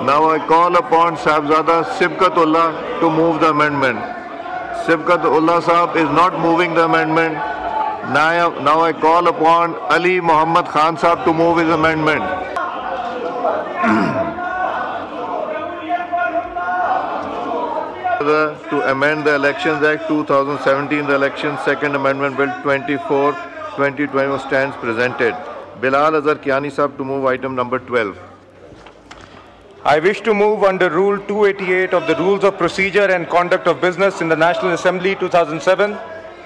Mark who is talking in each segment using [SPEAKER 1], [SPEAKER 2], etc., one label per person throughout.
[SPEAKER 1] Now I call upon Sahibzada Sibkatullah to move the amendment. Sibkatullah Sahib is not moving the amendment. Now I call upon Ali Muhammad Khan Sahib to move his amendment. To amend the Elections Act 2017, the Elections Second Amendment Bill 24, 2021 stands presented. Bilal Azhar Kiani Sahib to move item number 12.
[SPEAKER 2] I wish to move under Rule 288 of the Rules of Procedure and Conduct of Business in the National Assembly 2007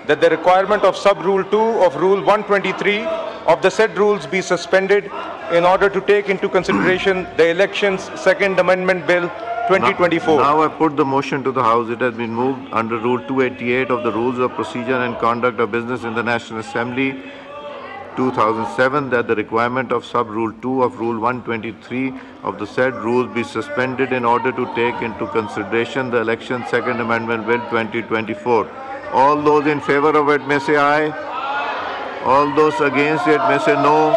[SPEAKER 2] that the requirement of Sub-Rule 2 of Rule 123 of the said rules be suspended in order to take into consideration the Elections Second Amendment Bill 2024.
[SPEAKER 1] Now I put the motion to the House. It has been moved under Rule 288 of the Rules of Procedure and Conduct of Business in the National Assembly 2007 that the requirement of Sub-Rule 2 of Rule 123 of the said rules be suspended in order to take into consideration the Election Second Amendment Bill 2024. All those in favor of it may say aye. All those against it may say no.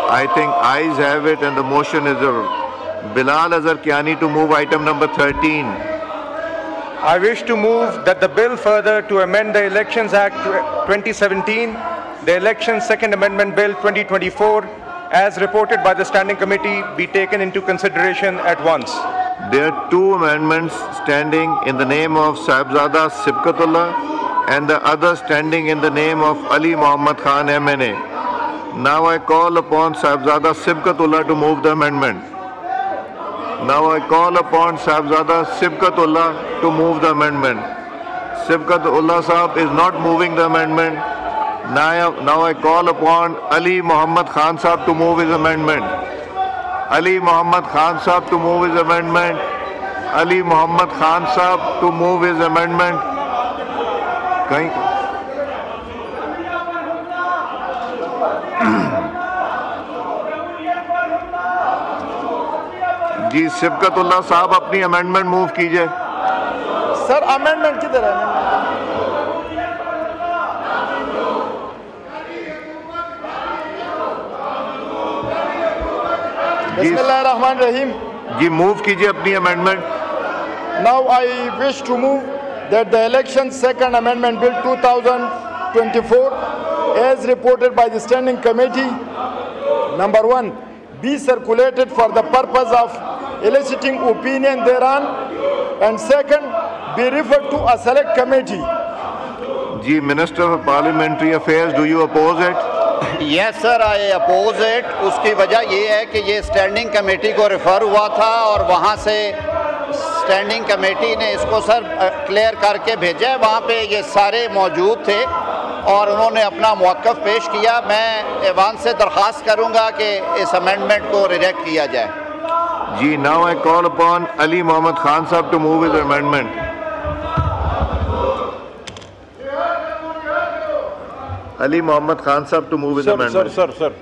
[SPEAKER 1] I think ayes have it and the motion is Bilal Azhar Kiani to move item number 13.
[SPEAKER 2] I wish to move that the bill further to amend the Elections Act 2017, the Elections Second Amendment Bill 2024, as reported by the Standing Committee, be taken into consideration at once.
[SPEAKER 1] There are two amendments standing in the name of Sahibzada Sibkatullah and the other standing in the name of Ali Muhammad Khan MNA. Now I call upon Sahibzada Sibkatullah to move the amendment. Now I call upon Sahibzada Sibkatullah to move the amendment. Sibkatullah Sahib is not moving the amendment. Now I call upon Ali Muhammad Khan Sahib to move his amendment. Ali Muhammad Khan Sahib to move his amendment. Ali Muhammad Khan Sahib to move his amendment. जी सिबकतुल्लाह साहब अपनी amendment move कीजिए।
[SPEAKER 3] Sir amendment किधर है? बिस्मिल्लाहिर्रहमानिर्रहीम।
[SPEAKER 1] जी move कीजिए अपनी amendment.
[SPEAKER 3] Now I wish to move that the election second amendment bill 2024 as reported by the standing committee, number 1, be circulated for the purpose of eliciting opinion thereon, and second, be referred to a select committee.
[SPEAKER 1] जी Minister of Parliamentary Affairs, do you oppose it?
[SPEAKER 4] Yes sir, I oppose it. उसकी वजह ये है कि ये standing committee को refer हुआ था और वहाँ से स्टैंडिंग कमेटी ने इसको सर क्लियर करके भेजा है। वहाँ पे ये सारे मौजूद थे और उन्होंने अपना मौक़िफ़ पेश किया। मैं ऐवान से दरख्वास्त करूँगा कि इस अमेंडमेंट को रिजेक्ट किया जाए।
[SPEAKER 1] जी now I call upon Ali Muhammad Khan Sahib to move his amendment. Ali Muhammad Khan Sahib to move his amendment.
[SPEAKER 3] Sir.